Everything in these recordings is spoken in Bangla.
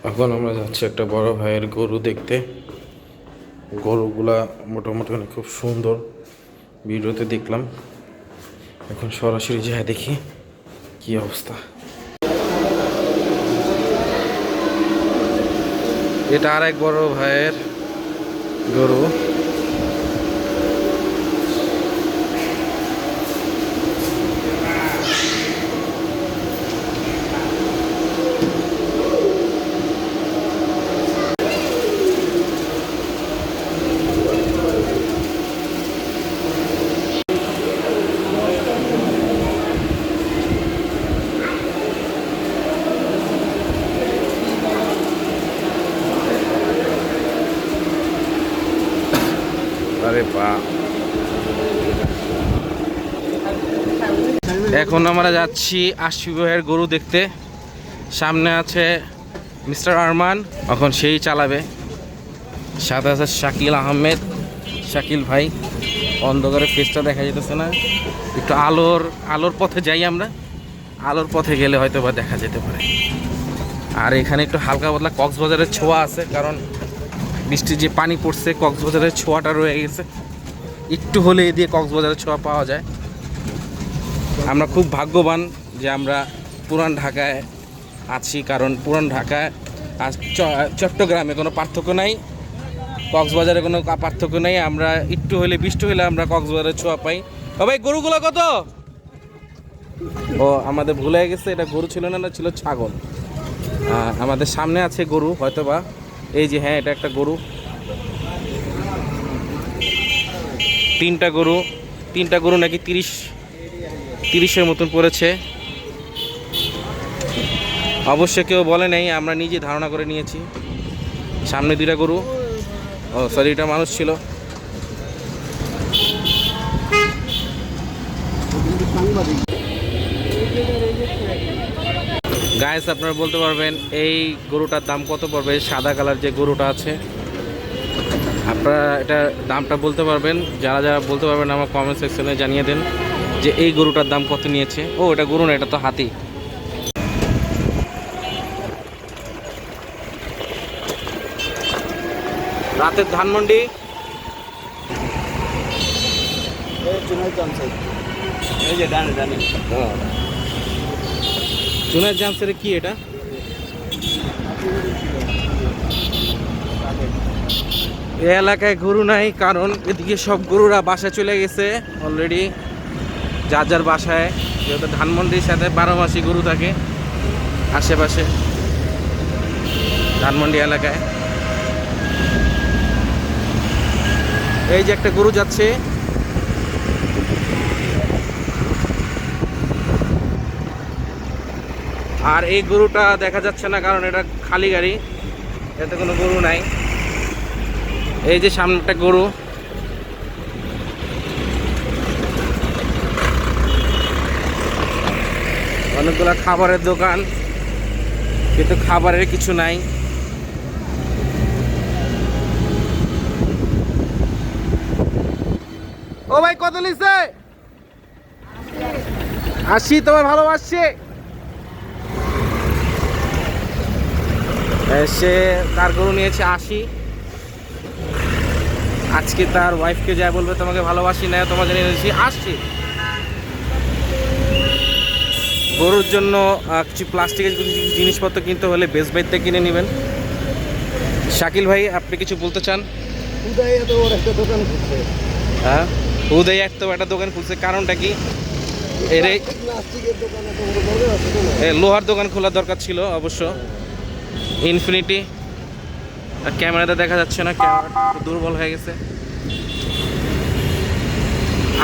এখন আমরা যাচ্ছি একটা বড় ভাইয়ের গরু দেখতে। গরুগুলা মোটামুটি অনেক খুব সুন্দর, ভিডিওতে দেখলাম। এখন সরাসরি যাই দেখি কি অবস্থা। এটা আর এক বড় ভাইয়ের গরু। আরে বাহ, এখন আমরা যাচ্ছি আশিক ভাইয়ের গরু দেখতে। সামনে আছে মিস্টার আরমান, এখন সেই চালাবে। সাথে আছে শাকিল আহমেদ, শাকিল ভাই। অন্ধকারে ফেসটা দেখা যেতেছে না, একটু আলোর পথে যাই আমরা। আলোর পথে গেলে হয়তো বা দেখা যেতে পারে। আর এখানে একটু হালকা পাতলা কক্সবাজারের ছোঁয়া আছে, কারণ বৃষ্টির যে পানি পড়ছে কক্সবাজারের ছোঁয়াটা রয়ে গেছে। একটু হলে এ দিয়ে কক্সবাজারের ছোঁয়া পাওয়া যায়। আমরা খুব ভাগ্যবান যে আমরা পুরান ঢাকায় আছি, কারণ পুরান ঢাকায় আর চট্টগ্রামে কোনো পার্থক্য নাই, কক্সবাজারে কোনো পার্থক্য নেই। আমরা একটু হলে বৃষ্টি হলে আমরা কক্সবাজারের ছোঁয়া পাই। ও ভাই, গরুগুলো কত? ও আমাদের ভুলে গেছে, এটা গরু ছিল না, ছিল ছাগল। আমাদের সামনে আছে গরু হয়তোবা, এই যে, হ্যাঁ এটা একটা গরু। তিনটা গরু নাকি 30-এর মতন পড়েছে। অবশ্য কেউ বলে নেই, আমরা নিজে ধারণা করে নিয়েছি। সামনে 2টা গরু, ও সরি, এটা মানুষ ছিল। গাইস, আপনারা বলতে পারবেন এই গরুটার দাম কত পড়বে? সাদা কালার যে গরুটা আছে, আপনারা এটা দামটা বলতে পারবেন। যারা যারা বলতে পারবেন আমার কমেন্ট সেকশনে জানিয়ে দেন যে এই গরুটার দাম কত নিয়েছে। ও এটা গরু না, এটা তো হাতি। রাতের ধানমন্ডি, চুনের জামসের কি এটা? এই এলাকায় গরু নাই, কারণ এদিকে সব গরুরা বাসায় চলে গেছে অলরেডি, যার যার বাসায়। যেহেতু ধানমন্ডির সাথে 12 মাসই গরু থাকে আশেপাশে ধানমন্ডি এলাকায়। এই যে একটা গরু যাচ্ছে, আর এই গরুটা দেখা যাচ্ছে না কারণ এটা খালি গাড়ি, এতে কোনো গরু নাই। এই যে সামনে একটা গরু, অনেকগুলো খাবারের দোকান, কিন্তু খাবারের কিছু নাই। ও ভাই, কত লিখছে? 80। তোমার ভালোবাসছে সে, তার গরু নিয়েছে 80। আজকে তার ওয়াইফকে যা বলবে তোমাকে ভালোবাসি না, তোমাকে নিয়েছি 80। গরুর জন্য কিছু প্লাস্টিকের কিছু জিনিসপত্র কিনতে হলে বেস্ট বাইতে কিনে নেবেন। শাকিল ভাই, আপনি কিছু বলতে চান? হ্যাঁ, উদয় এত একটা দোকান খুলছে, কারণটা কি? লোহার দোকান খোলার দরকার ছিল অবশ্য। ইনফিনিটি ক্যামেরাতে দেখা যাচ্ছে না, ক্যামেরাটা দুর্বল হয়ে গেছে।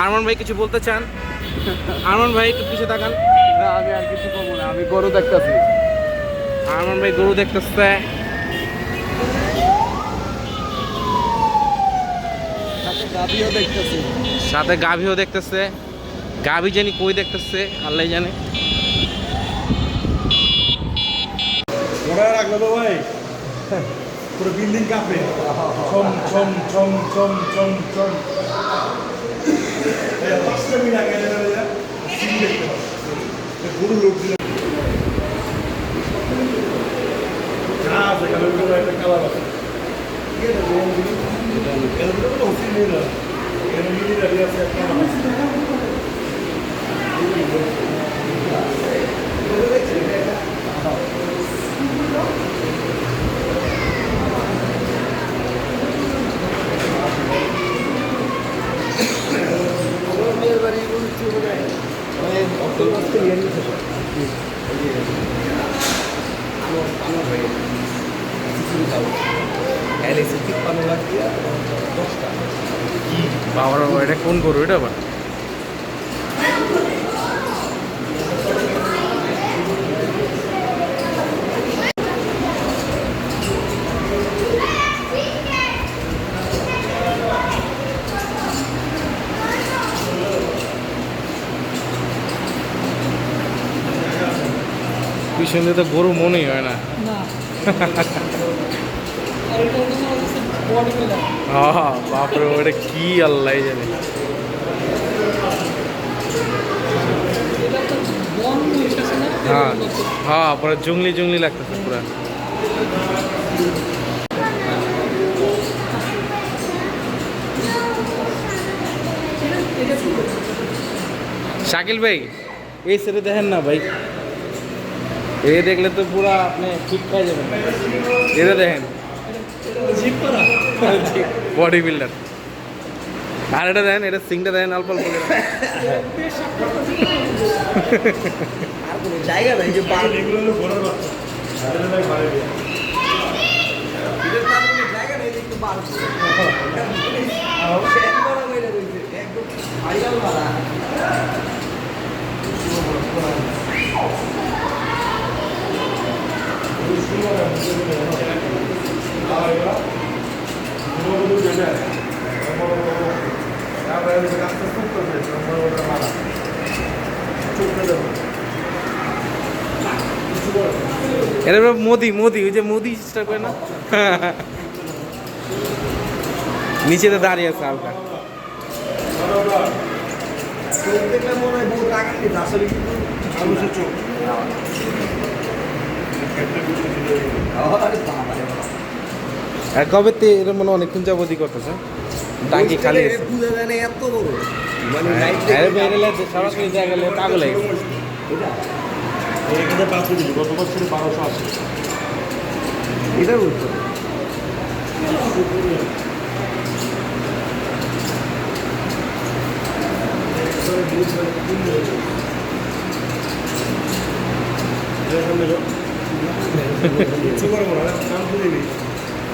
আরমান ভাই কিছু বলতে চান? আরমান ভাই একটু পিছিয়ে তাকান। আমি আর কিছু বলবো না, আমি গরু দেখতেছি। আরমান ভাই গরু দেখতেছে, সাথে গাভীও দেখতেছে। গাভী জানি কই দেখতেছে, আল্লাহ জানে। ভাই পুরো বিল্ডিং কাঁপে, ছম ছম ছম ছম ছম ছম। 5টা মিনিট আগে সিন দেখতে পাচ্ছি, গরু লোক দিলাম। আছে কালার একটা কালার আছে এর ভিতরে তো হোসি নেই না এর মিনি দাঁড়ি আছে একটা বাবার এটা কোন গরু এটা আবার? পিছনে তো গরু মনেই হয় না। বাপরে ওটা কি আল্লাহ জানে। হ্যাঁ হ্যাঁ পুরো জঙ্গলি জঙ্গলি লাগতেছে পুরা। শাকিল ভাই এই সেটা দেখেন না ভাই, এ দেখলে তো পুরা আপনি ঠিক খাই যাবেন। এটা দেখেন বডি বিল্ডার। আর এটা দেখেন, এটা সিংটা দেখেন অল্প অল্প করে। জায়গা নাই যে পার এগুলো হলো ঘোড়ার বাচ্চা এটা ভাই ভাড়া দিয়ে এদের তার কোনো জায়গা নেই একটু পার ফ্যান করা হয়ে রয়েছে একদম আইয়াল মারা এটা মোদি মোদি ওই যে মোদি চেষ্টা করে না। নিচেতে দাঁড়িয়ে আছে হালকা। চোখ দেখলে মনে হয় বহু টাকা নিতে আসলে কিন্তু মানুষের চোখ আরে বাবা রে বাবা আর কবে তে এর মনে অনেকক্ষণ যাবতই করতেছে টাঙ্কি খালি আছে। বুঝা যায় না এত বড় মানে আরে বেরেলে সরাসরি জায়গা গেলে পাগল হয়ে গেছে। এখানে 5 কেজি গত বছরে 1280 এটা বলতো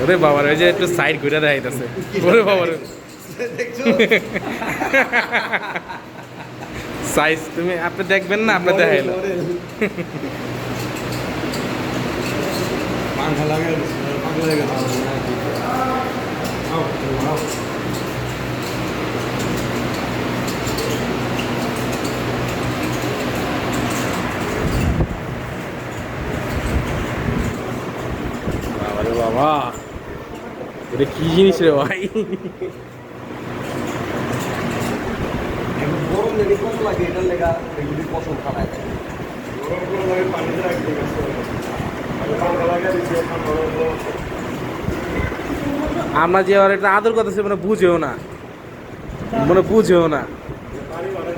ওরে বাবার ওই যে একটু সাইড ঘুরে দেখাইতেছে। ওরে বাবার সাইজ তুমি আপনি দেখবেন না, আপনি দেখাইলো। পাঙ্খা লাগাই পাঙ্খা লাগাই বাবারে বাবা এটা কি জিনিস রে ভাই? গরম লেগে কত লাগে এটার লেগা এগুলি পছন্দ খানায় গরম করে লাগে পানিতে রাখতে গেছে পাঙ্খা লাগাই দিচ্ছে এখন গরম আমরা যে আর একটা আদর কথা মানে বুঝেও না, মানে বুঝেও না। পানি বানাই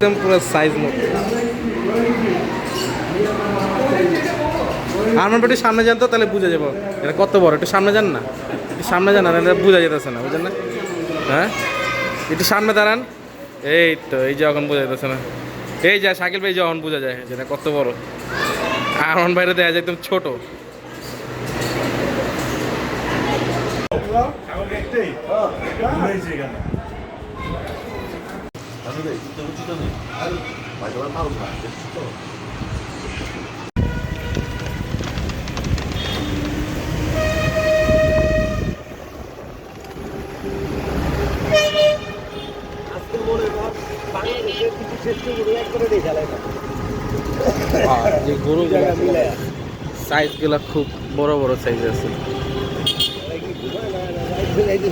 একদম পুরো সাইজ মতো। আমার একটু সামনে যান তো, তাহলে বুঝে যাবো এটা কত বড়। একটু সামনে যান না, একটু সামনে যান না, এটা বোঝা যেতেছে না, বুঝলেন না? হ্যাঁ একটু সামনে দাঁড়ান। এই তো এই যে এখন বোঝা যেতেছে না। এই যা শাকিল ভাই যখন বোঝা যায় যেটা কত বড়, আরমান ভাইরে দেখা যায় একদম ছোট। এখন একটাই ঘুরেছে এখানে। আসলে তো উচিত নেই আর ভাই তোমার মাল না তো আজকে মনে কর বাংলাদেশের কিছু শ্রেষ্ঠ গরু একবারে দেখা লাগে আর যে গরু জায়গা মিলে সাইজগুলো খুব বড় বড় সাইজ আছে। কি ঘুমায় না